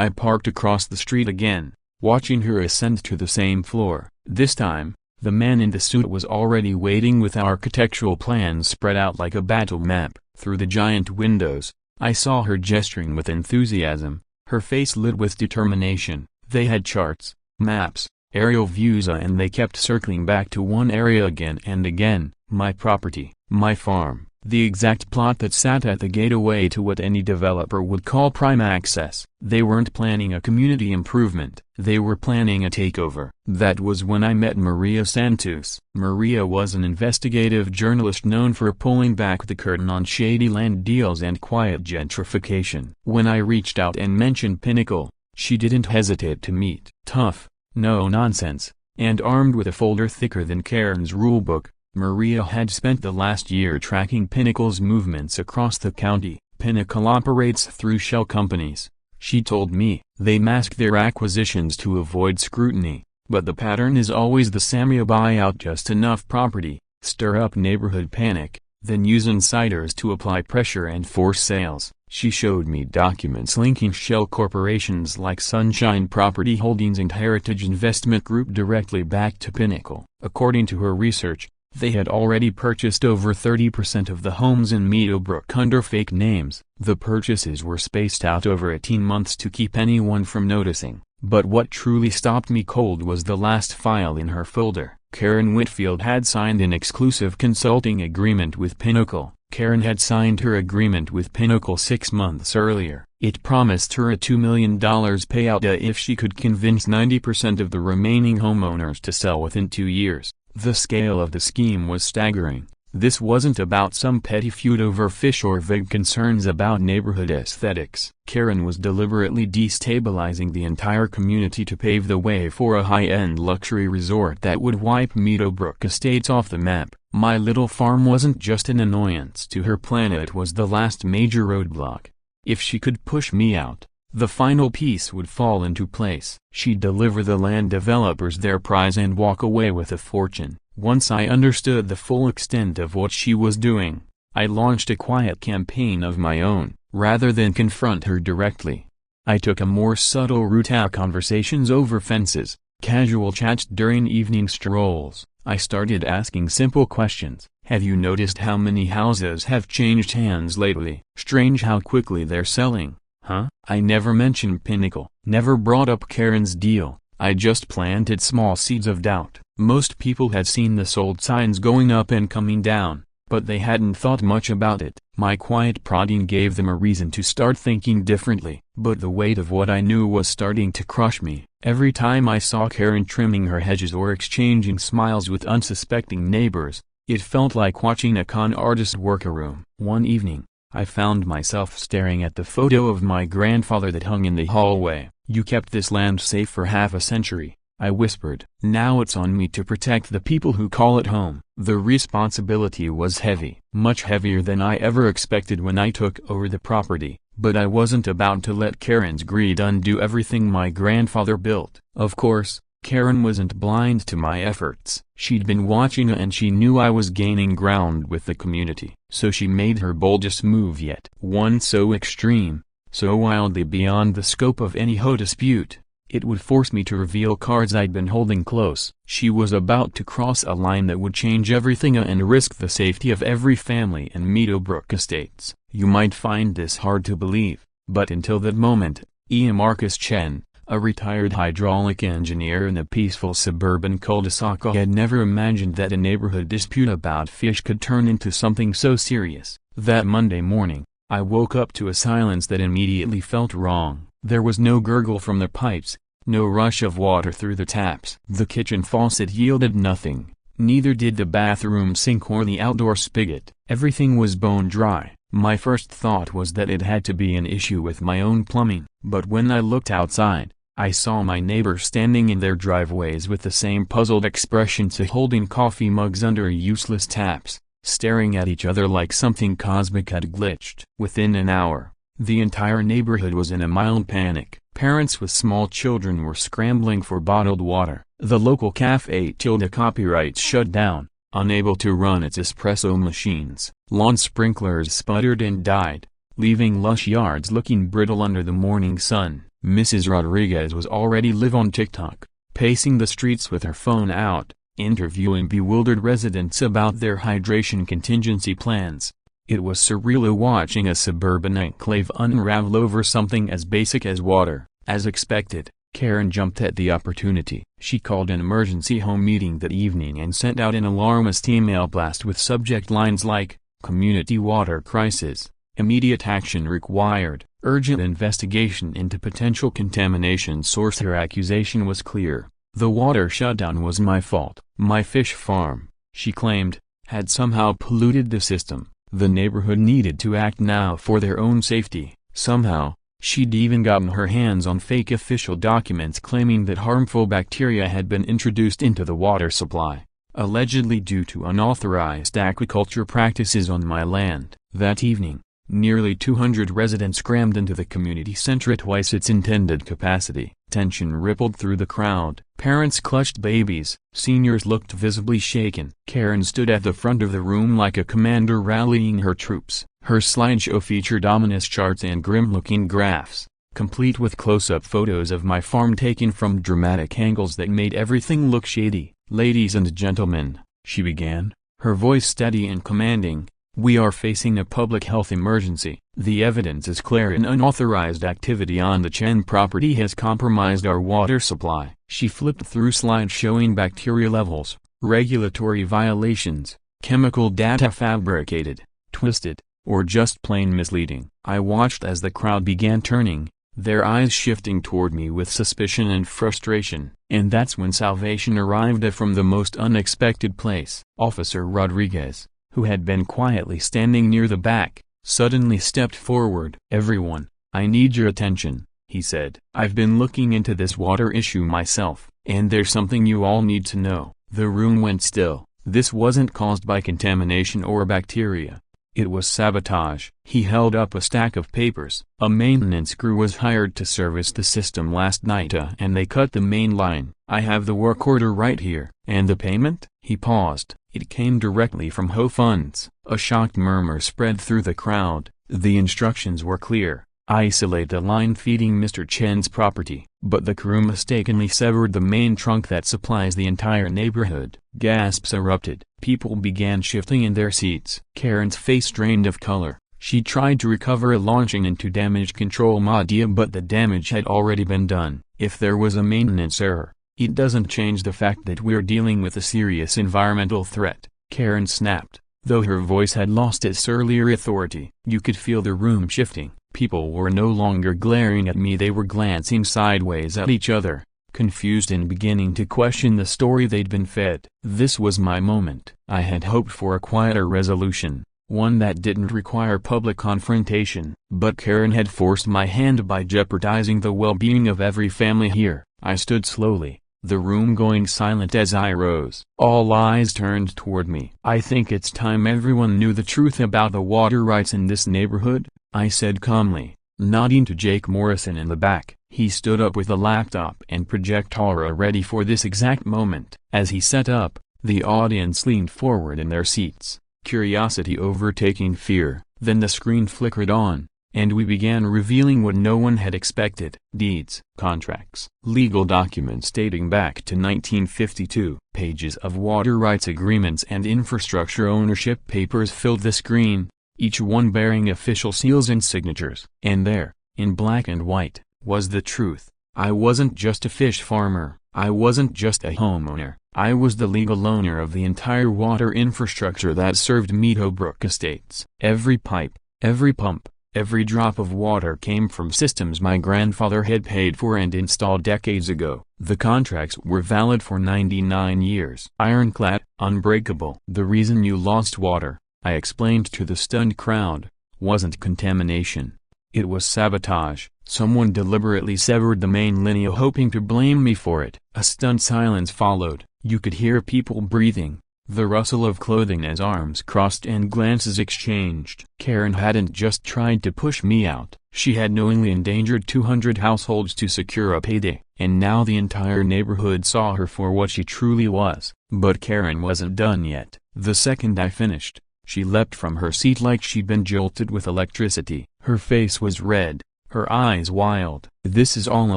I parked across the street again, watching her ascend to the same floor. This time, the man in the suit was already waiting with architectural plans spread out like a battle map. Through the giant windows, I saw her gesturing with enthusiasm, her face lit with determination. They had charts, maps, aerial views, and they kept circling back to one area again and again. My property, my farm, the exact plot that sat at the gateway to what any developer would call prime access. They weren't planning a community improvement, they were planning a takeover. That was when I met Maria Santos. Maria was an investigative journalist known for pulling back the curtain on shady land deals and quiet gentrification. When I reached out and mentioned Pinnacle, she didn't hesitate to meet. Tough, no nonsense, and armed with a folder thicker than Karen's rulebook, Maria had spent the last year tracking Pinnacle's movements across the county. Pinnacle operates through shell companies, she told me. They mask their acquisitions to avoid scrutiny, but the pattern is always the same: buy out just enough property, stir up neighborhood panic, then use insiders to apply pressure and force sales. She showed me documents linking shell corporations like Sunshine Property Holdings and Heritage Investment Group directly back to Pinnacle. According to her research, they had already purchased over 30% of the homes in Meadowbrook under fake names. The purchases were spaced out over 18 months to keep anyone from noticing. But what truly stopped me cold was the last file in her folder. Karen Whitfield had signed an exclusive consulting agreement with Pinnacle. Karen had signed her agreement with Pinnacle 6 months earlier. It promised her a $2 million payout if she could convince 90% of the remaining homeowners to sell within 2 years. The scale of the scheme was staggering. This wasn't about some petty feud over fish or vague concerns about neighborhood aesthetics. Karen was deliberately destabilizing the entire community to pave the way for a high-end luxury resort that would wipe Meadowbrook Estates off the map. My little farm wasn't just an annoyance to her plan, it was the last major roadblock. If she could push me out, the final piece would fall into place. She'd deliver the land developers their prize and walk away with a fortune. Once I understood the full extent of what she was doing, I launched a quiet campaign of my own. Rather than confront her directly, I took a more subtle route: conversations over fences, casual chats during evening strolls. I started asking simple questions. Have you noticed how many houses have changed hands lately? Strange how quickly they're selling, huh? I never mentioned Pinnacle, never brought up Karen's deal. I just planted small seeds of doubt. Most people had seen the sold signs going up and coming down, but they hadn't thought much about it. My quiet prodding gave them a reason to start thinking differently. But the weight of what I knew was starting to crush me. Every time I saw Karen trimming her hedges or exchanging smiles with unsuspecting neighbors, it felt like watching a con artist work a room. One evening, I found myself staring at the photo of my grandfather that hung in the hallway. "You kept this land safe for half a century," I whispered. "Now it's on me to protect the people who call it home." The responsibility was heavy, much heavier than I ever expected when I took over the property, but I wasn't about to let Karen's greed undo everything my grandfather built. Of course, Karen wasn't blind to my efforts. She'd been watching and she knew I was gaining ground with the community. So she made her boldest move yet. One so extreme, so wildly beyond the scope of any HOA dispute, it would force me to reveal cards I'd been holding close. She was about to cross a line that would change everything and risk the safety of every family in Meadowbrook Estates. You might find this hard to believe, but until that moment, Marcus Chen, a retired hydraulic engineer in a peaceful suburban cul-de-sac, had never imagined that a neighborhood dispute about fish could turn into something so serious. That Monday morning, I woke up to a silence that immediately felt wrong. There was no gurgle from the pipes, no rush of water through the taps. The kitchen faucet yielded nothing, neither did the bathroom sink or the outdoor spigot. Everything was bone dry. My first thought was that it had to be an issue with my own plumbing. But when I looked outside, I saw my neighbors standing in their driveways with the same puzzled expressions, holding coffee mugs under useless taps, staring at each other like something cosmic had glitched. Within an hour, the entire neighborhood was in a mild panic. Parents with small children were scrambling for bottled water. The local cafe copyright shut down, unable to run its espresso machines. Lawn sprinklers sputtered and died, leaving lush yards looking brittle under the morning sun. Mrs. Rodriguez was already live on TikTok, pacing the streets with her phone out, interviewing bewildered residents about their hydration contingency plans. It was surreal watching a suburban enclave unravel over something as basic as water. As expected, Karen jumped at the opportunity. She called an emergency home meeting that evening and sent out an alarmist email blast with subject lines like, "Community water crisis, immediate action required, urgent investigation into potential contamination source." Her accusation was clear. The water shutdown was my fault. My fish farm, she claimed, had somehow polluted the system. The neighborhood needed to act now for their own safety. Somehow, she'd even gotten her hands on fake official documents claiming that harmful bacteria had been introduced into the water supply, allegedly due to unauthorized aquaculture practices on my land. That evening, nearly 200 residents crammed into the community center at twice its intended capacity. Tension rippled through the crowd. Parents clutched babies. Seniors looked visibly shaken. Karen stood at the front of the room like a commander rallying her troops. Her slideshow featured ominous charts and grim-looking graphs, complete with close-up photos of my farm taken from dramatic angles that made everything look shady. "Ladies and gentlemen," she began, her voice steady and commanding, "we are facing a public health emergency. The evidence is clear. An unauthorized activity on the Chen property has compromised our water supply." She flipped through slides showing bacteria levels, regulatory violations, chemical data fabricated, twisted, or just plain misleading. I watched as the crowd began turning, their eyes shifting toward me with suspicion and frustration. And that's when salvation arrived from the most unexpected place. Officer Rodriguez, who had been quietly standing near the back, suddenly stepped forward. "Everyone, I need your attention," he said. "I've been looking into this water issue myself, and there's something you all need to know." The room went still. This wasn't caused by contamination or bacteria. It was sabotage. He held up a stack of papers. "A maintenance crew was hired to service the system last night and they cut the main line. I have the work order right here." "And the payment?" He paused. "It came directly from HOA funds." A shocked murmur spread through the crowd. The instructions were clear. Isolate the line feeding Mr. Chen's property. But the crew mistakenly severed the main trunk that supplies the entire neighborhood. Gasps erupted. People began shifting in their seats. Karen's face drained of color. She tried to recover launching into damage control mode, but the damage had already been done. "If there was a maintenance error, it doesn't change the fact that we're dealing with a serious environmental threat," Karen snapped, though her voice had lost its earlier authority. You could feel the room shifting. People were no longer glaring at me, they were glancing sideways at each other, confused and beginning to question the story they'd been fed. This was my moment. I had hoped for a quieter resolution, one that didn't require public confrontation. But Karen had forced my hand by jeopardizing the well-being of every family here. I stood slowly, the room going silent as I rose. All eyes turned toward me. "I think it's time everyone knew the truth about the water rights in this neighborhood," I said calmly, nodding to Jake Morrison in the back. He stood up with a laptop and projector ready for this exact moment. As he sat up, the audience leaned forward in their seats, curiosity overtaking fear. Then the screen flickered on, and we began revealing what no one had expected. Deeds, contracts, legal documents dating back to 1952. Pages of water rights agreements and infrastructure ownership papers filled the screen, each one bearing official seals and signatures. And there, in black and white, was the truth. I wasn't just a fish farmer. I wasn't just a homeowner. I was the legal owner of the entire water infrastructure that served Meadowbrook Estates. Every pipe, every pump, every drop of water came from systems my grandfather had paid for and installed decades ago. The contracts were valid for 99 years. Ironclad, unbreakable. The reason you lost water, I explained to the stunned crowd, wasn't contamination. It was sabotage. Someone deliberately severed the main lineal hoping to blame me for it. A stunned silence followed. You could hear people breathing, the rustle of clothing as arms crossed and glances exchanged. Karen hadn't just tried to push me out. She had knowingly endangered 200 households to secure a payday. And now the entire neighborhood saw her for what she truly was. But Karen wasn't done yet. The second I finished, she leapt from her seat like she'd been jolted with electricity. Her face was red, her eyes wild. "This is all a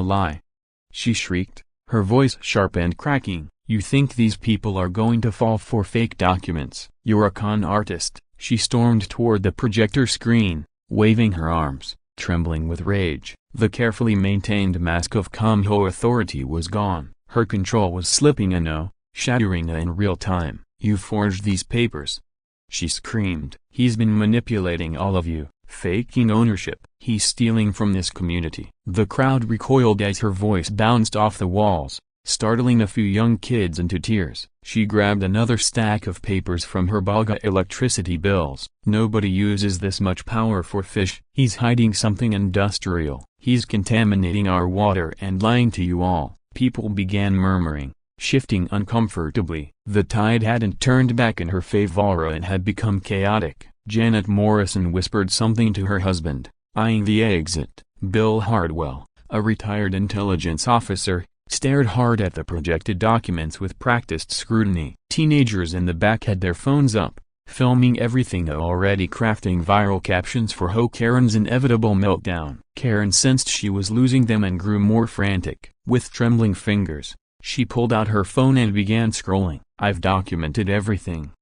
lie!" she shrieked, her voice sharp and cracking. "You think these people are going to fall for fake documents? You're a con artist!" She stormed toward the projector screen, waving her arms, trembling with rage. The carefully maintained mask of calm authority was gone. Her control was slipping shattering in real time. "You forged these papers!" she screamed. "He's been manipulating all of you, faking ownership. He's stealing from this community." The crowd recoiled as her voice bounced off the walls, startling a few young kids into tears. She grabbed another stack of papers from her Balga electricity bills. "Nobody uses this much power for fish. He's hiding something industrial. He's contaminating our water and lying to you all." People began murmuring, shifting uncomfortably. The tide hadn't turned back in her favor and had become chaotic. Janet Morrison whispered something to her husband, eyeing the exit. Bill Hardwell, a retired intelligence officer, stared hard at the projected documents with practiced scrutiny. Teenagers in the back had their phones up, filming everything, already crafting viral captions for Karen's inevitable meltdown. Karen sensed she was losing them and grew more frantic. With trembling fingers, she pulled out her phone and began scrolling. "I've documented everything,"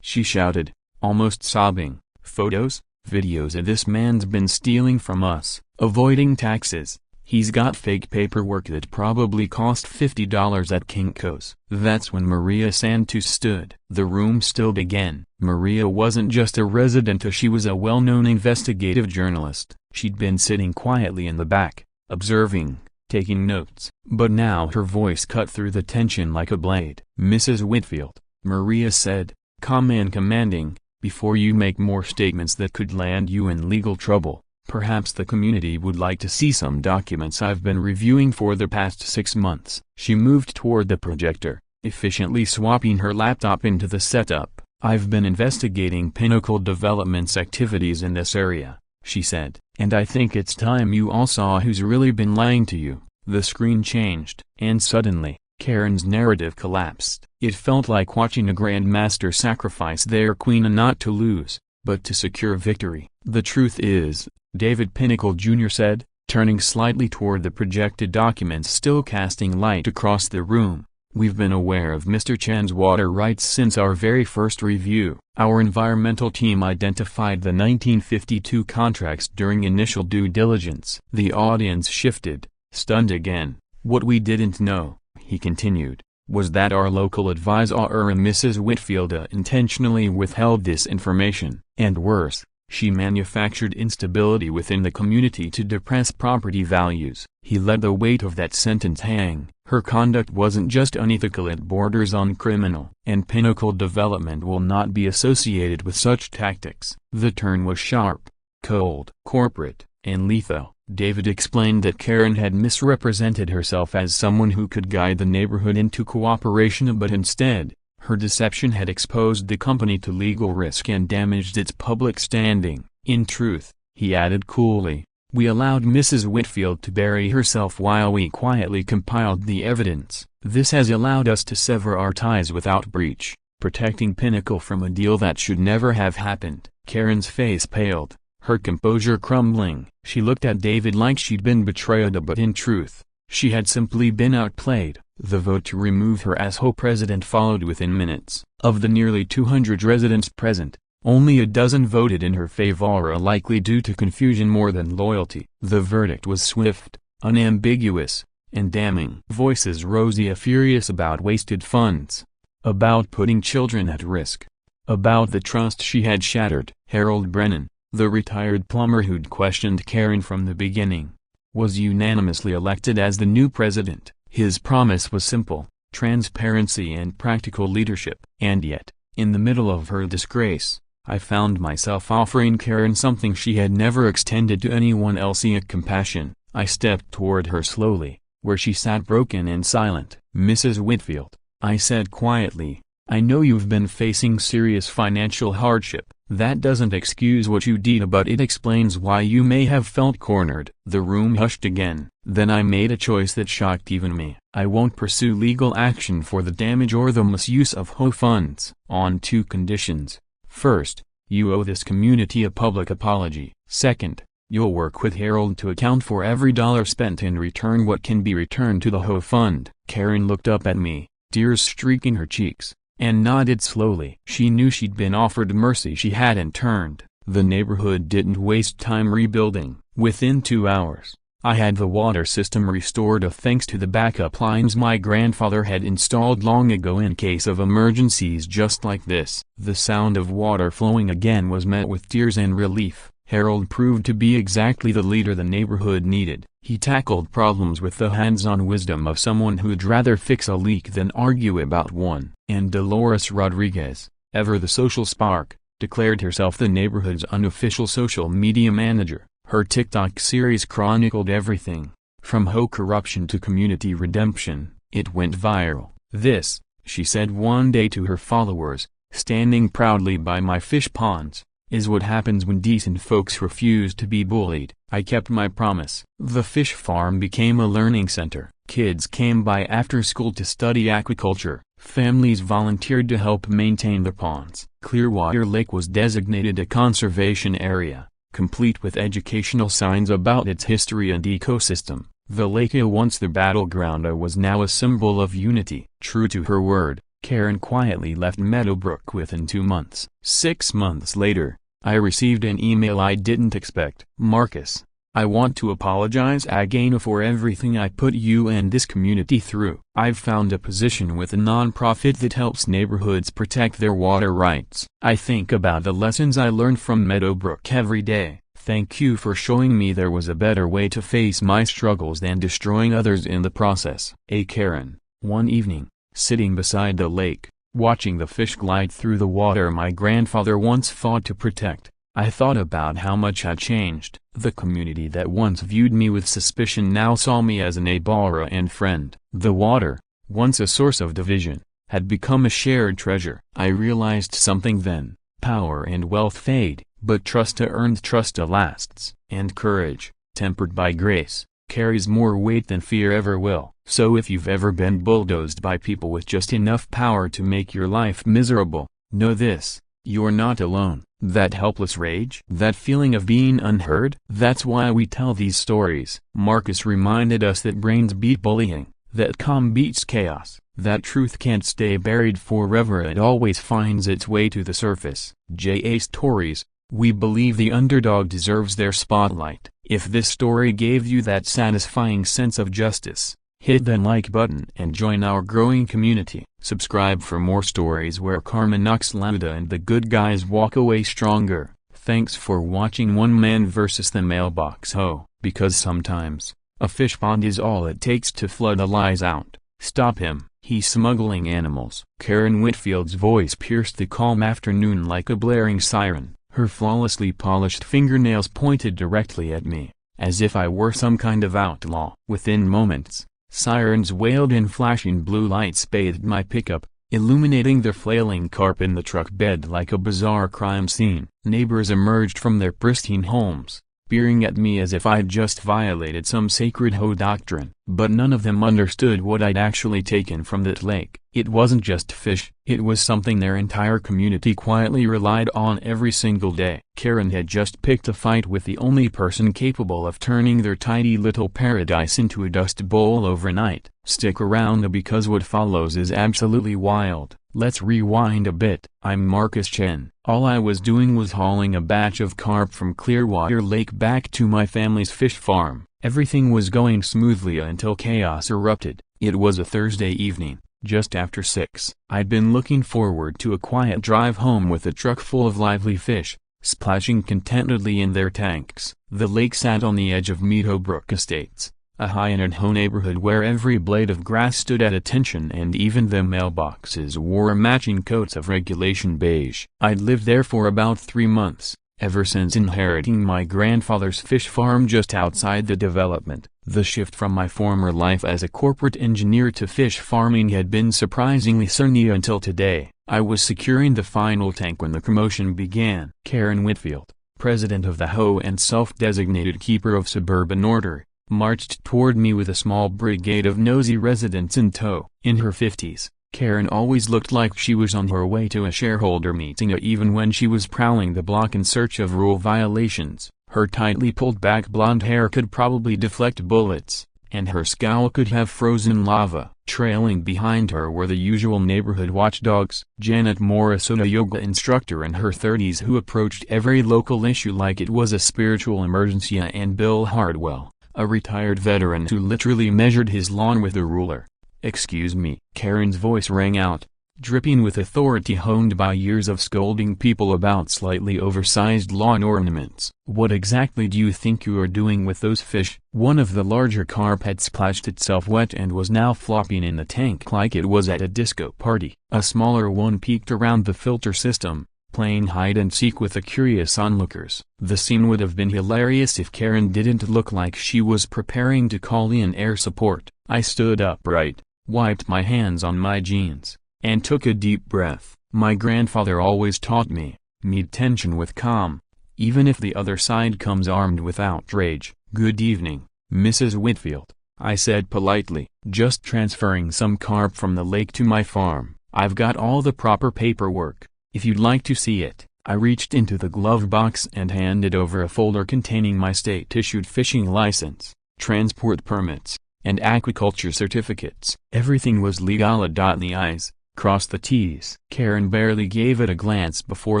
she shouted, almost sobbing. "Photos, videos of this man's been stealing from us, avoiding taxes. He's got fake paperwork that probably cost $50 at Kinko's." That's when Maria Santos stood. The room stilled again. Maria wasn't just a resident, she was a well-known investigative journalist. She'd been sitting quietly in the back, observing, taking notes. But now her voice cut through the tension like a blade. "Mrs. Whitfield," Maria said, calm and commanding, "before you make more statements that could land you in legal trouble, perhaps the community would like to see some documents I've been reviewing for the past 6 months. She moved toward the projector, efficiently swapping her laptop into the setup. "I've been investigating Pinnacle Development's activities in this area," she said, "and I think it's time you all saw who's really been lying to you." The screen changed, and suddenly, Karen's narrative collapsed. It felt like watching a grandmaster sacrifice their queen, and not to lose, but to secure victory. "The truth is," David Pinnacle Jr. said, turning slightly toward the projected documents still casting light across the room, "we've been aware of Mr. Chen's water rights since our very first review. Our environmental team identified the 1952 contracts during initial due diligence." The audience shifted, stunned again. "What we didn't know," he continued, "was that our local advisor Mrs. Whitfield intentionally withheld this information. And worse, she manufactured instability within the community to depress property values." He let the weight of that sentence hang. Her conduct wasn't just unethical, it borders on criminal. "And Pinnacle Development will not be associated with such tactics." The turn was sharp, cold, corporate, and lethal. David explained that Karen had misrepresented herself as someone who could guide the neighborhood into cooperation, but instead, her deception had exposed the company to legal risk and damaged its public standing. "In truth," he added coolly, "we allowed Mrs. Whitfield to bury herself while we quietly compiled the evidence. This has allowed us to sever our ties without breach, protecting Pinnacle from a deal that should never have happened." Karen's face paled, her composure crumbling. She looked at David like she'd been betrayed, but in truth, she had simply been outplayed. The vote to remove her as HOA president followed within minutes. Of the nearly 200 residents present, only a dozen voted in her favor, likely due to confusion more than loyalty. The verdict was swift, unambiguous, and damning. Voices rose, furious about wasted funds, about putting children at risk, about the trust she had shattered. Harold Brennan, the retired plumber who'd questioned Karen from the beginning, was unanimously elected as the new president. His promise was simple: transparency and practical leadership. And yet, in the middle of her disgrace, I found myself offering Karen something she had never extended to anyone else: compassion. I stepped toward her slowly, where she sat broken and silent. "Mrs. Whitfield," I said quietly, "I know you've been facing serious financial hardship. That doesn't excuse what you did, but it explains why you may have felt cornered." The room hushed again. "Then I made a choice that shocked even me. I won't pursue legal action for the damage or the misuse of HOA funds. On 2 conditions. First, you owe this community a public apology. Second, You'll work with Harold to account for every dollar spent and return what can be returned to the HOA fund. Karen looked up at me, tears streaking her cheeks, and nodded slowly. She knew she'd been offered mercy she hadn't turned. The neighborhood didn't waste time rebuilding. Within 2 hours, I had the water system restored thanks to the backup lines my grandfather had installed long ago in case of emergencies just like this. The sound of water flowing again was met with tears and relief. Harold proved to be exactly the leader the neighborhood needed. He tackled problems with the hands-on wisdom of someone who'd rather fix a leak than argue about one. And Dolores Rodriguez, ever the social spark, declared herself the neighborhood's unofficial social media manager. Her TikTok series chronicled everything, from HOA corruption to community redemption. It went viral. "This," she said one day to her followers, standing proudly by my fish ponds, "is what happens when decent folks refuse to be bullied." I kept my promise. The fish farm became a learning center. Kids came by after school to study aquaculture. Families volunteered to help maintain the ponds. Clearwater Lake was designated a conservation area, complete with educational signs about its history and ecosystem. The lake, once the battleground, was now a symbol of unity. True to her word, Karen quietly left Meadowbrook within 2 months. 6 months later, I received an email I didn't expect. "Marcus, I want to apologize again for everything I put you and this community through. I've found a position with a nonprofit that helps neighborhoods protect their water rights. I think about the lessons I learned from Meadowbrook every day. Thank you for showing me there was a better way to face my struggles than destroying others in the process." Karen, one evening, sitting beside the lake, watching the fish glide through the water my grandfather once fought to protect, I thought about how much had changed. The community that once viewed me with suspicion now saw me as a neighbor and friend. The water, once a source of division, had become a shared treasure. I realized something then: power and wealth fade, but earned trust lasts. And courage, tempered by grace, carries more weight than fear ever will. So if you've ever been bulldozed by people with just enough power to make your life miserable, know this: you're not alone. That helpless rage, that feeling of being unheard, that's why we tell these stories. Marcus reminded us that brains beat bullying, that calm beats chaos, that truth can't stay buried forever, it always finds its way to the surface. J.A. Stories, we believe the underdog deserves their spotlight. If this story gave you that satisfying sense of justice, hit the like button and join our growing community. Subscribe for more stories where karma knocks louder and the good guys walk away stronger. Thanks for watching One Man vs. the Mailbox HOA. Because sometimes, a fish pond is all it takes to flood the lies out. Stop him, he's smuggling animals. Karen Whitfield's voice pierced the calm afternoon like a blaring siren. Her flawlessly polished fingernails pointed directly at me, as if I were some kind of outlaw. Within moments, sirens wailed and flashing blue lights bathed my pickup, illuminating the flailing carp in the truck bed like a bizarre crime scene. Neighbors emerged from their pristine homes, peering at me as if I'd just violated some sacred HOA doctrine. But none of them understood what I'd actually taken from that lake. It wasn't just fish, it was something their entire community quietly relied on every single day. Karen had just picked a fight with the only person capable of turning their tidy little paradise into a dust bowl overnight. Stick around because what follows is absolutely wild. Let's rewind a bit. I'm Marcus Chen. All I was doing was hauling a batch of carp from Clearwater Lake back to my family's fish farm. Everything was going smoothly until chaos erupted. It was a Thursday evening, just after 6. I'd been looking forward to a quiet drive home with a truck full of lively fish, splashing contentedly in their tanks. The lake sat on the edge of Meadowbrook Estates, a high-end HOA neighborhood where every blade of grass stood at attention and even the mailboxes wore matching coats of regulation beige. I'd lived there for about 3 months, ever since inheriting my grandfather's fish farm just outside the development. The shift from my former life as a corporate engineer to fish farming had been surprisingly sunny until today. I was securing the final tank when the commotion began. Karen Whitfield, president of the HOA and self-designated keeper of suburban order, marched toward me with a small brigade of nosy residents in tow. In her 50s, Karen always looked like she was on her way to a shareholder meeting even when she was prowling the block in search of rule violations. Her tightly pulled back blonde hair could probably deflect bullets, and her scowl could have frozen lava. Trailing behind her were the usual neighborhood watchdogs. Janet Morris, a yoga instructor in her 30s who approached every local issue like it was a spiritual emergency, and Bill Hardwell, a retired veteran who literally measured his lawn with a ruler. "Excuse me," Karen's voice rang out, dripping with authority honed by years of scolding people about slightly oversized lawn ornaments. "What exactly do you think you are doing with those fish?" One of the larger carp had splashed itself wet and was now flopping in the tank like it was at a disco party. A smaller one peeked around the filter system, playing hide-and-seek with the curious onlookers. The scene would have been hilarious if Karen didn't look like she was preparing to call in air support. I stood upright, wiped my hands on my jeans, and took a deep breath. My grandfather always taught me, meet tension with calm, even if the other side comes armed with outrage. "Good evening, Mrs. Whitfield," I said politely. "Just transferring some carp from the lake to my farm. I've got all the proper paperwork, if you'd like to see it." I reached into the glove box and handed over a folder containing my state-issued fishing license, transport permits, and aquaculture certificates. Everything was legal. Dot the I's, cross the T's. Karen barely gave it a glance before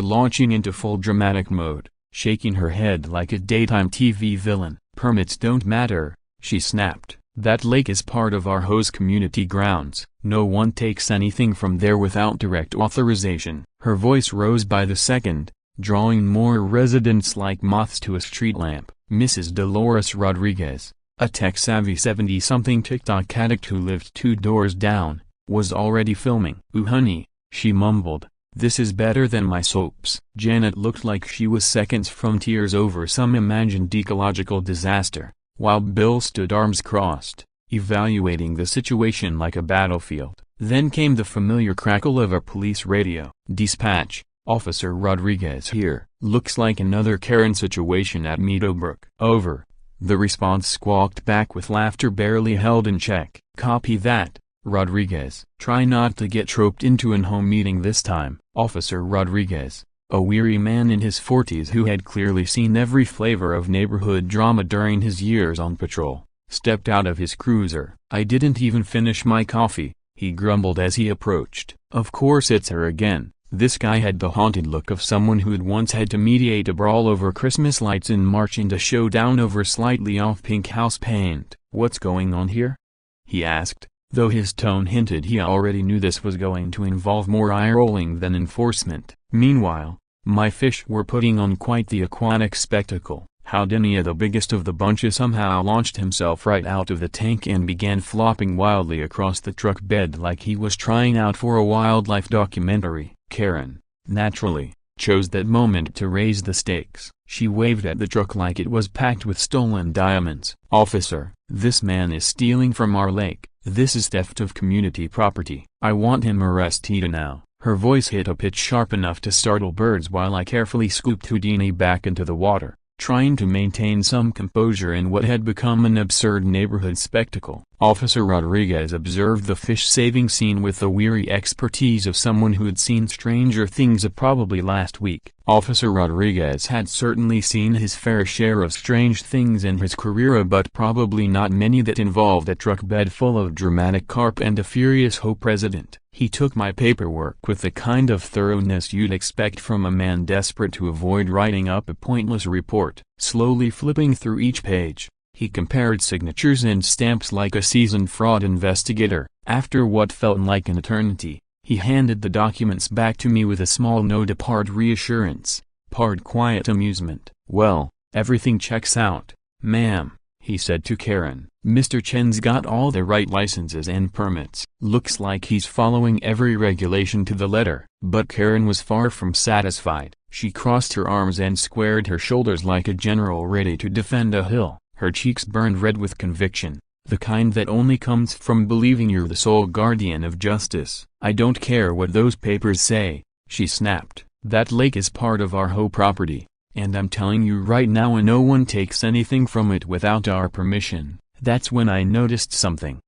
launching into full dramatic mode, shaking her head like a daytime TV villain. "Permits don't matter," she snapped. "That lake is part of our HOA's community grounds. No one takes anything from there without direct authorization." Her voice rose by the second, drawing more residents like moths to a street lamp. Mrs. Dolores Rodriguez, a tech-savvy 70-something TikTok addict who lived 2 doors down, was already filming. "Ooh honey," she mumbled, "this is better than my soaps." Janet looked like she was seconds from tears over some imagined ecological disaster, while Bill stood arms crossed, evaluating the situation like a battlefield. Then came the familiar crackle of a police radio. "Dispatch, Officer Rodriguez here. Looks like another Karen situation at Meadowbrook." "Over," the response squawked back with laughter barely held in check. "Copy that, Rodriguez. Try not to get roped into an home meeting this time." Officer Rodriguez, a weary man in his 40s who had clearly seen every flavor of neighborhood drama during his years on patrol, stepped out of his cruiser. "I didn't even finish my coffee," he grumbled as he approached. "Of course it's her again." This guy had the haunted look of someone who'd once had to mediate a brawl over Christmas lights in March and a showdown over slightly off pink house paint. "What's going on here?" he asked, though his tone hinted he already knew this was going to involve more eye-rolling than enforcement. Meanwhile, my fish were putting on quite the aquatic spectacle. Howdinia, the biggest of the bunch, somehow launched himself right out of the tank and began flopping wildly across the truck bed like he was trying out for a wildlife documentary. Karen, naturally, chose that moment to raise the stakes. She waved at the truck like it was packed with stolen diamonds. "Officer, this man is stealing from our lake. This is theft of community property. I want him arrested now." Her voice hit a pitch sharp enough to startle birds while I carefully scooped Houdini back into the water, trying to maintain some composure in what had become an absurd neighborhood spectacle. Officer Rodriguez observed the fish-saving scene with the weary expertise of someone who'd seen stranger things probably last week. Officer Rodriguez had certainly seen his fair share of strange things in his career, but probably not many that involved a truck bed full of dramatic carp and a furious HOA president. He took my paperwork with the kind of thoroughness you'd expect from a man desperate to avoid writing up a pointless report. Slowly flipping through each page, he compared signatures and stamps like a seasoned fraud investigator. After what felt like an eternity, he handed the documents back to me with a small note, part reassurance, part quiet amusement. "Well, everything checks out, ma'am," he said to Karen. "Mr. Chen's got all the right licenses and permits. Looks like he's following every regulation to the letter." But Karen was far from satisfied. She crossed her arms and squared her shoulders like a general ready to defend a hill. Her cheeks burned red with conviction, the kind that only comes from believing you're the sole guardian of justice. "I don't care what those papers say," she snapped. "That lake is part of our HOA property, and I'm telling you right now, and no one takes anything from it without our permission." That's when I noticed something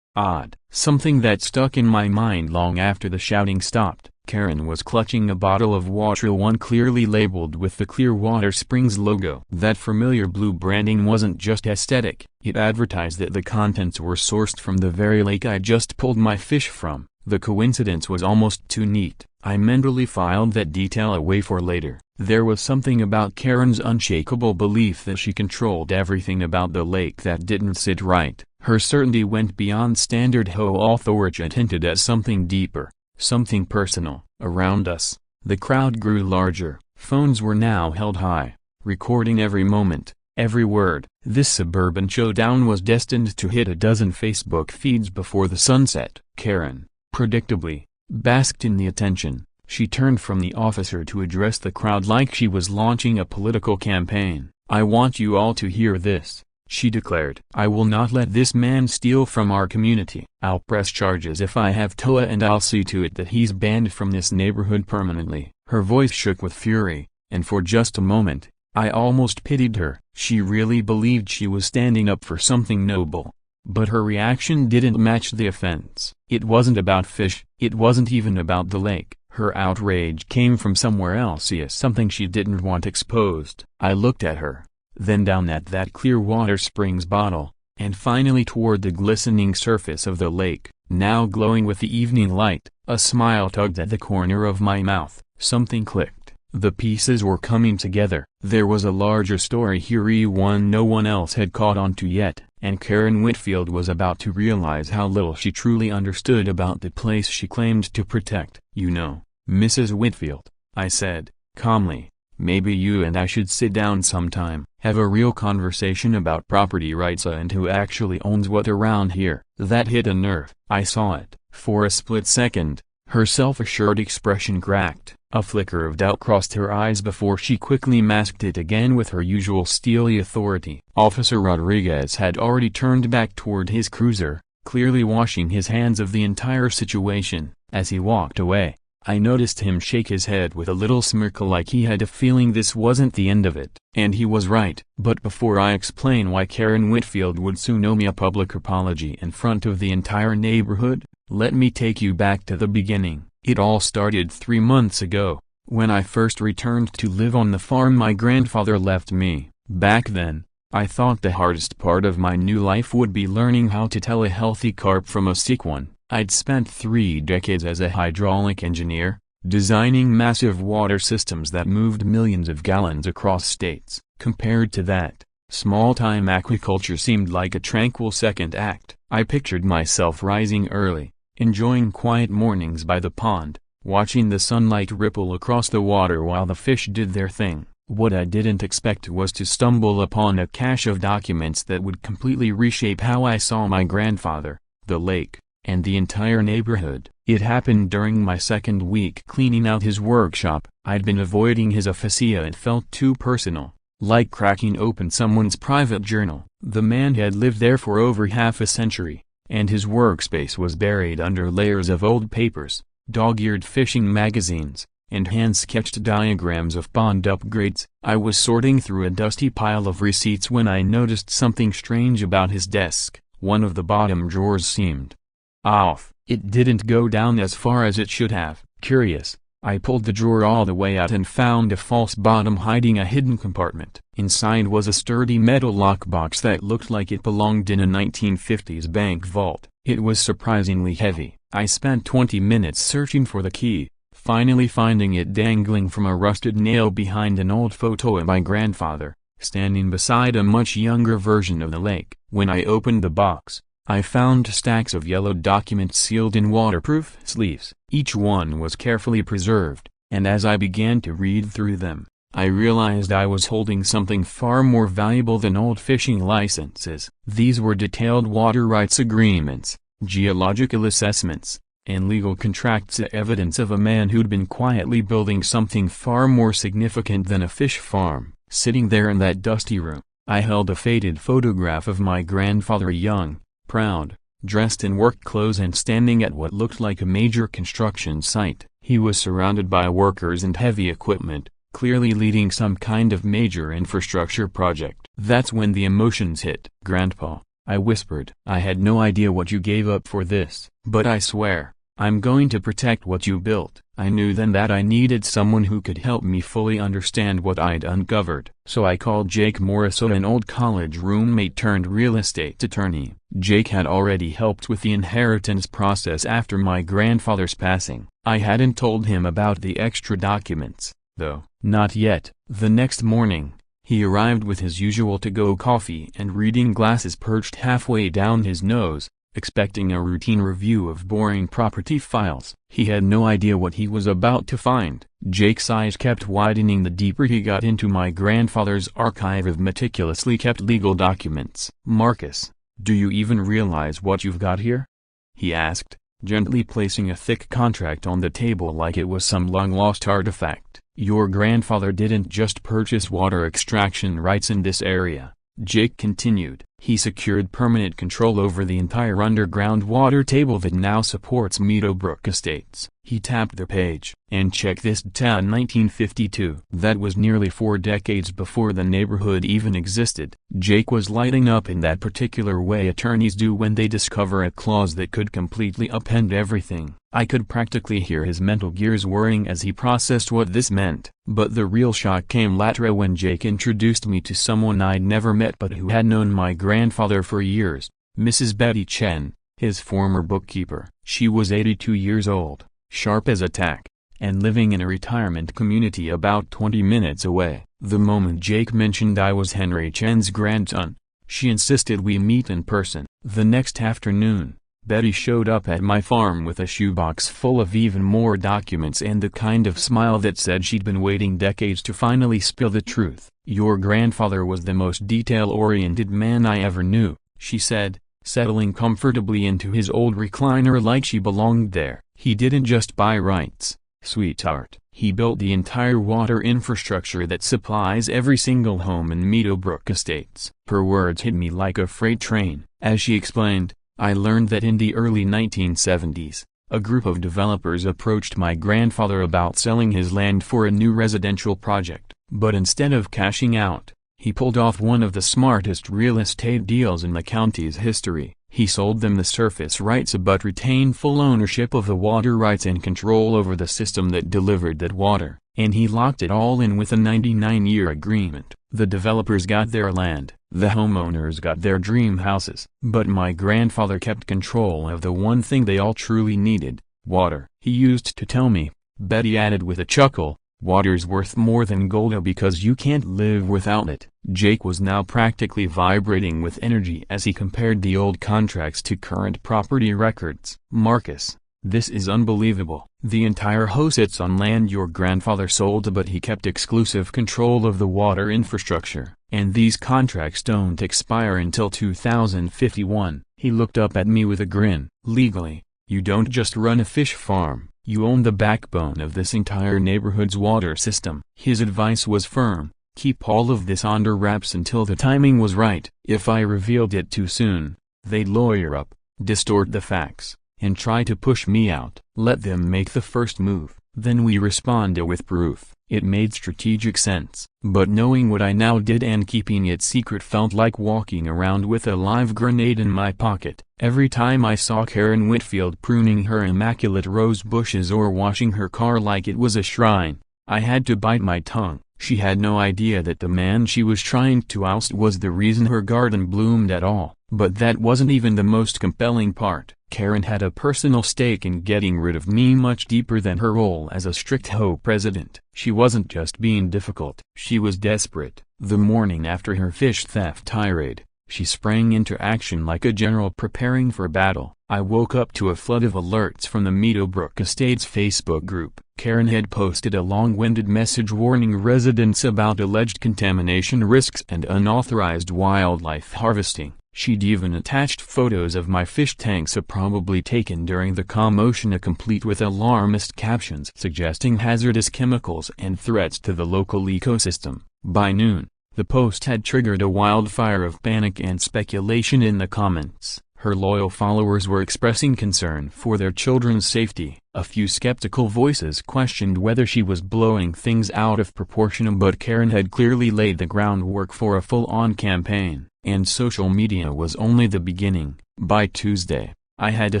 odd, something that stuck in my mind long after the shouting stopped. Karen was clutching a bottle of water, one clearly labeled with the Clearwater Springs logo. That familiar blue branding wasn't just aesthetic, it advertised that the contents were sourced from the very lake I just pulled my fish from. The coincidence was almost too neat. I mentally filed that detail away for later. There was something about Karen's unshakable belief that she controlled everything about the lake that didn't sit right. Her certainty went beyond standard HOA authority and hinted at something deeper, something personal. Around us, the crowd grew larger. Phones were now held high, recording every moment, every word. This suburban showdown was destined to hit a dozen Facebook feeds before the sunset. Karen, predictably, basked in the attention. She turned from the officer to address the crowd like she was launching a political campaign. "I want you all to hear this," she declared. "I will not let this man steal from our community. I'll press charges if I have to, and I'll see to it that he's banned from this neighborhood permanently." Her voice shook with fury, and for just a moment, I almost pitied her. She really believed she was standing up for something noble. But her reaction didn't match the offense. It wasn't about fish, it wasn't even about the lake. Her outrage came from somewhere else, something she didn't want exposed. I looked at her, then down at that Clearwater Springs bottle, and finally toward the glistening surface of the lake, now glowing with the evening light. A smile tugged at the corner of my mouth. Something clicked. The pieces were coming together. There was a larger story here, one no one else had caught on to yet, and Karen Whitfield was about to realize how little she truly understood about the place she claimed to protect. "You know, Mrs. Whitfield," I said, calmly, "maybe you and I should sit down sometime, have a real conversation about property rights and who actually owns what around here." That hit a nerve. I saw it. For a split second, her self-assured expression cracked. A flicker of doubt crossed her eyes before she quickly masked it again with her usual steely authority. Officer Rodriguez had already turned back toward his cruiser, clearly washing his hands of the entire situation. As he walked away, I noticed him shake his head with a little smirk, like he had a feeling this wasn't the end of it. And he was right. But before I explain why Karen Whitfield would soon owe me a public apology in front of the entire neighborhood, let me take you back to the beginning. It all started 3 months ago, when I first returned to live on the farm my grandfather left me. Back then, I thought the hardest part of my new life would be learning how to tell a healthy carp from a sick one. I'd spent 3 decades as a hydraulic engineer, designing massive water systems that moved millions of gallons across states. Compared to that, small-time aquaculture seemed like a tranquil second act. I pictured myself rising early, enjoying quiet mornings by the pond, watching the sunlight ripple across the water while the fish did their thing. What I didn't expect was to stumble upon a cache of documents that would completely reshape how I saw my grandfather, the lake, and the entire neighborhood. It happened during my second week cleaning out his workshop. I'd been avoiding his office. It felt too personal, like cracking open someone's private journal. The man had lived there for over half a century, and his workspace was buried under layers of old papers, dog-eared fishing magazines, and hand-sketched diagrams of pond upgrades. I was sorting through a dusty pile of receipts when I noticed something strange about his desk. One of the bottom drawers seemed off. It didn't go down as far as it should have. Curious, I pulled the drawer all the way out and found a false bottom hiding a hidden compartment. Inside was a sturdy metal lockbox that looked like it belonged in a 1950s bank vault. It was surprisingly heavy. I spent 20 minutes searching for the key, finally finding it dangling from a rusted nail behind an old photo of my grandfather, standing beside a much younger version of the lake. When I opened the box, I found stacks of yellowed documents sealed in waterproof sleeves. Each one was carefully preserved, and as I began to read through them, I realized I was holding something far more valuable than old fishing licenses. These were detailed water rights agreements, geological assessments, and legal contracts, evidence of a man who'd been quietly building something far more significant than a fish farm. Sitting there in that dusty room, I held a faded photograph of my grandfather, young, proud, dressed in work clothes and standing at what looked like a major construction site. He was surrounded by workers and heavy equipment, clearly leading some kind of major infrastructure project. That's when the emotions hit. "Grandpa," I whispered, "I had no idea what you gave up for this, but I swear, I'm going to protect what you built." I knew then that I needed someone who could help me fully understand what I'd uncovered. So I called Jake Morrison, an old college roommate turned real estate attorney. Jake had already helped with the inheritance process after my grandfather's passing. I hadn't told him about the extra documents, though. Not yet. The next morning, he arrived with his usual to-go coffee and reading glasses perched halfway down his nose, expecting a routine review of boring property files. He had no idea what he was about to find. Jake's eyes kept widening the deeper he got into my grandfather's archive of meticulously kept legal documents. "Marcus, do you even realize what you've got here?" he asked, gently placing a thick contract on the table like it was some long-lost artifact. "Your grandfather didn't just purchase water extraction rights in this area," Jake continued. "He secured permanent control over the entire underground water table that now supports Meadowbrook Estates." He tapped the page. "And check this data, 1952. That was nearly 4 decades before the neighborhood even existed." Jake was lighting up in that particular way attorneys do when they discover a clause that could completely upend everything. I could practically hear his mental gears whirring as he processed what this meant. But the real shock came later when Jake introduced me to someone I'd never met but who had known my grandfather for years, Mrs. Betty Chen, his former bookkeeper. She was 82 years old, sharp as a tack, and living in a retirement community about 20 minutes away. The moment Jake mentioned I was Henry Chen's grandson, she insisted we meet in person. The next afternoon, Betty showed up at my farm with a shoebox full of even more documents and the kind of smile that said she'd been waiting decades to finally spill the truth. "Your grandfather was the most detail-oriented man I ever knew," she said, settling comfortably into his old recliner like she belonged there. "He didn't just buy rights, sweetheart. He built the entire water infrastructure that supplies every single home in Meadowbrook Estates." Her words hit me like a freight train. As she explained, "I learned that in the early 1970s, a group of developers approached my grandfather about selling his land for a new residential project. But instead of cashing out, he pulled off one of the smartest real estate deals in the county's history. He sold them the surface rights but retained full ownership of the water rights and control over the system that delivered that water. And he locked it all in with a 99-year agreement. The developers got their land, the homeowners got their dream houses. But my grandfather kept control of the one thing they all truly needed, water. He used to tell me," Betty added with a chuckle, "water's worth more than gold because you can't live without it." Jake was now practically vibrating with energy as he compared the old contracts to current property records. "Marcus, this is unbelievable. The entire HOA sits on land your grandfather sold but he kept exclusive control of the water infrastructure. And these contracts don't expire until 2051. He looked up at me with a grin. "Legally, you don't just run a fish farm, you own the backbone of this entire neighborhood's water system." His advice was firm: keep all of this under wraps until the timing was right. If I revealed it too soon, they'd lawyer up, distort the facts, and try to push me out. Let them make the first move, then we respond with proof. It made strategic sense. But knowing what I now did and keeping it secret felt like walking around with a live grenade in my pocket. Every time I saw Karen Whitfield pruning her immaculate rose bushes or washing her car like it was a shrine, I had to bite my tongue. She had no idea that the man she was trying to oust was the reason her garden bloomed at all. But that wasn't even the most compelling part. Karen had a personal stake in getting rid of me much deeper than her role as a strict HOA president. She wasn't just being difficult. She was desperate. The morning after her fish theft tirade, she sprang into action like a general preparing for battle. I woke up to a flood of alerts from the Meadowbrook Estates Facebook group. Karen had posted a long-winded message warning residents about alleged contamination risks and unauthorized wildlife harvesting. She'd even attached photos of my fish tanks probably taken during the commotion, complete with alarmist captions suggesting hazardous chemicals and threats to the local ecosystem. By noon, the post had triggered a wildfire of panic and speculation in the comments. Her loyal followers were expressing concern for their children's safety. A few skeptical voices questioned whether she was blowing things out of proportion, but Karen had clearly laid the groundwork for a full-on campaign. And social media was only the beginning. By Tuesday, I had a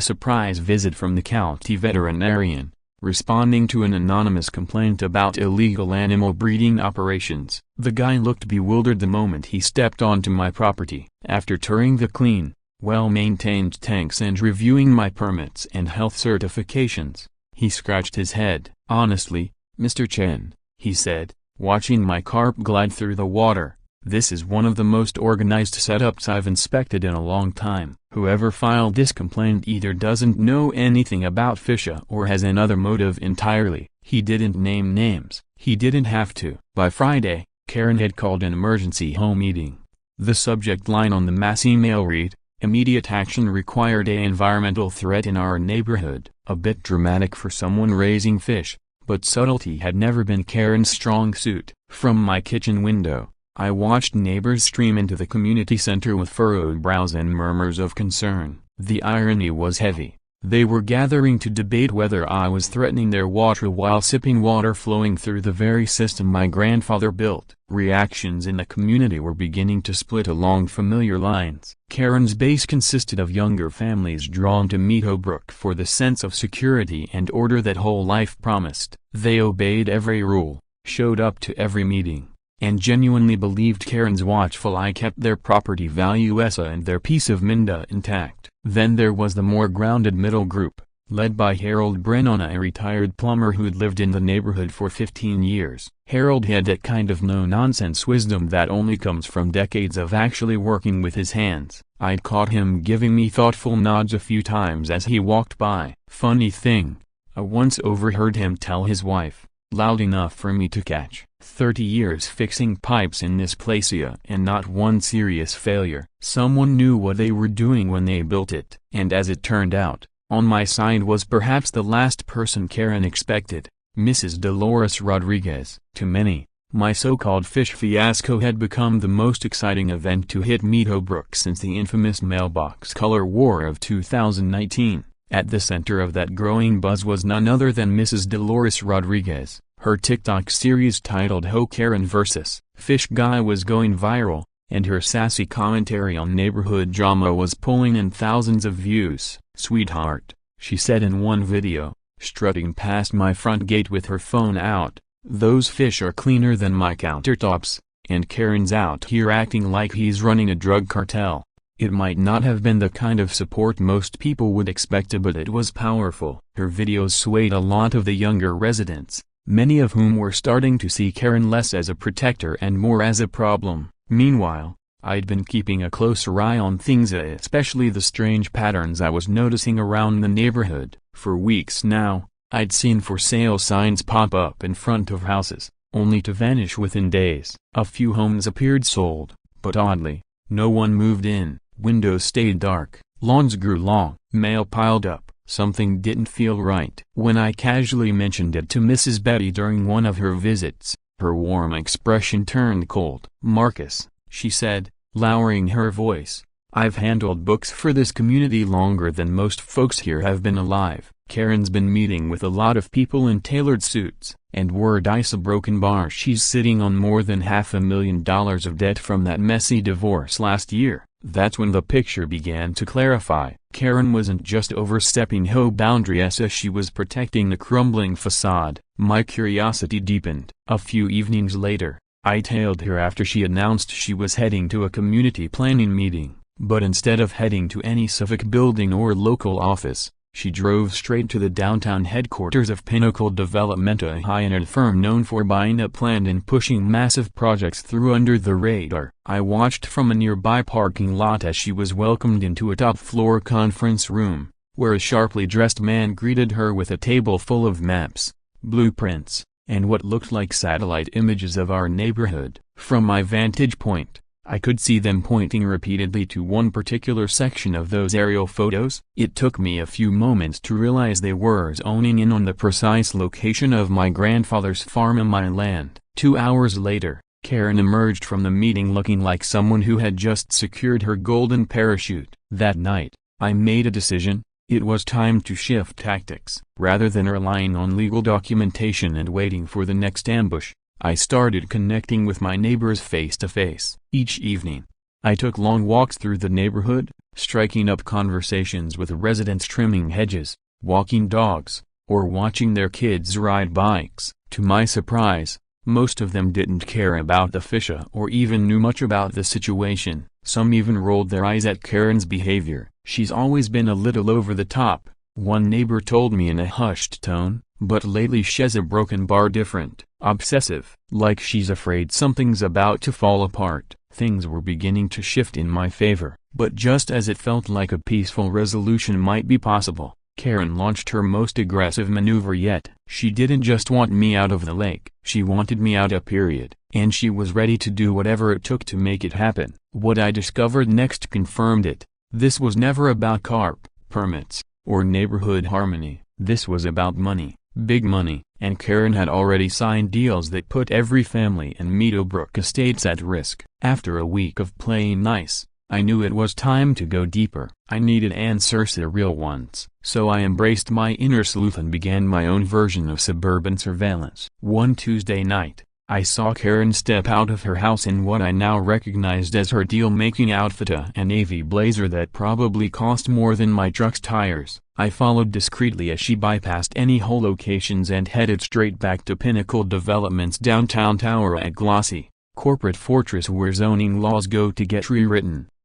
surprise visit from the county veterinarian, responding to an anonymous complaint about illegal animal breeding operations. The guy looked bewildered the moment he stepped onto my property. After touring the clean, well-maintained tanks and reviewing my permits and health certifications, he scratched his head. "Honestly, Mr. Chen," he said, watching my carp glide through the water, "this is one of the most organized setups I've inspected in a long time. Whoever filed this complaint either doesn't know anything about FISHA or has another motive entirely." He didn't name names. He didn't have to. By Friday, Karen had called an emergency home meeting. The subject line on the mass email read, "Immediate action required. An environmental threat in our neighborhood." A bit dramatic for someone raising fish, but subtlety had never been Karen's strong suit. From my kitchen window, I watched neighbors stream into the community center with furrowed brows and murmurs of concern. The irony was heavy. They were gathering to debate whether I was threatening their water while sipping water flowing through the very system my grandfather built. Reactions in the community were beginning to split along familiar lines. Karen's base consisted of younger families drawn to Meadowbrook for the sense of security and order that whole life promised. They obeyed every rule, showed up to every meeting, and genuinely believed Karen's watchful eye kept their property values and their peace of mind intact. Then there was the more grounded middle group, led by Harold Brennan, a retired plumber who'd lived in the neighborhood for 15 years. Harold had that kind of no-nonsense wisdom that only comes from decades of actually working with his hands. I'd caught him giving me thoughtful nods a few times as he walked by. Funny thing, I once overheard him tell his wife, loud enough for me to catch, 30 years fixing pipes in this place and not one serious failure. Someone knew what they were doing when they built it. And as it turned out, on my side was perhaps the last person Karen expected, Mrs. Dolores Rodriguez. To many, my so-called fish fiasco had become the most exciting event to hit Meadowbrook since the infamous mailbox color war of 2019. At the center of that growing buzz was none other than Mrs. Dolores Rodriguez. Her TikTok series titled Ho Karen vs. Fish Guy was going viral, and her sassy commentary on neighborhood drama was pulling in thousands of views. "Sweetheart," she said in one video, strutting past my front gate with her phone out, "those fish are cleaner than my countertops, and Karen's out here acting like he's running a drug cartel." It might not have been the kind of support most people would expect, but it was powerful. Her videos swayed a lot of the younger residents, many of whom were starting to see Karen less as a protector and more as a problem. Meanwhile, I'd been keeping a closer eye on things, especially the strange patterns I was noticing around the neighborhood. For weeks now, I'd seen for sale signs pop up in front of houses, only to vanish within days. A few homes appeared sold, but oddly, no one moved in. Windows stayed dark, lawns grew long, mail piled up. Something didn't feel right. When I casually mentioned it to Mrs. Betty during one of her visits, her warm expression turned cold. "Marcus," she said, lowering her voice, "I've handled books for this community longer than most folks here have been alive. Karen's been meeting with a lot of people in tailored suits, and word ice a broken bar. She's sitting on more than $500,000 of debt from that messy divorce last year." That's when the picture began to clarify. Karen wasn't just overstepping her boundaries, she was protecting the crumbling facade. My curiosity deepened. A few evenings later, I tailed her after she announced she was heading to a community planning meeting, but instead of heading to any civic building or local office, she drove straight to the downtown headquarters of Pinnacle Development, a high-end firm known for buying up land and pushing massive projects through under the radar. I watched from a nearby parking lot as she was welcomed into a top-floor conference room, where a sharply dressed man greeted her with a table full of maps, blueprints, and what looked like satellite images of our neighborhood. From my vantage point, I could see them pointing repeatedly to one particular section of those aerial photos. It took me a few moments to realize they were zoning in on the precise location of my grandfather's farm and my land. 2 hours later, Karen emerged from the meeting looking like someone who had just secured her golden parachute. That night, I made a decision. It was time to shift tactics. Rather than relying on legal documentation and waiting for the next ambush, I started connecting with my neighbors face to face. Each evening, I took long walks through the neighborhood, striking up conversations with residents trimming hedges, walking dogs, or watching their kids ride bikes. To my surprise, most of them didn't care about the fisha or even knew much about the situation. Some even rolled their eyes at Karen's behavior. "She's always been a little over the top," one neighbor told me in a hushed tone, "but lately she's a broken bar different, obsessive, like she's afraid something's about to fall apart." Things were beginning to shift in my favor, but just as it felt like a peaceful resolution might be possible, Karen launched her most aggressive maneuver yet. She didn't just want me out of the lake, she wanted me out, period, and she was ready to do whatever it took to make it happen. What I discovered next confirmed it. This was never about carp, permits, or neighborhood harmony. This was about money, big money, and Karen had already signed deals that put every family in Meadowbrook Estates at risk. After a week of playing nice, I knew it was time to go deeper. I needed answers, the real ones. So I embraced my inner sleuth and began my own version of suburban surveillance. One Tuesday night, I saw Karen step out of her house in what I now recognized as her deal-making outfit, a navy blazer that probably cost more than my truck's tires. I followed discreetly as she bypassed any HOA locations and headed straight back to Pinnacle Development's downtown tower, a glossy, corporate fortress where zoning laws go to get rewritten.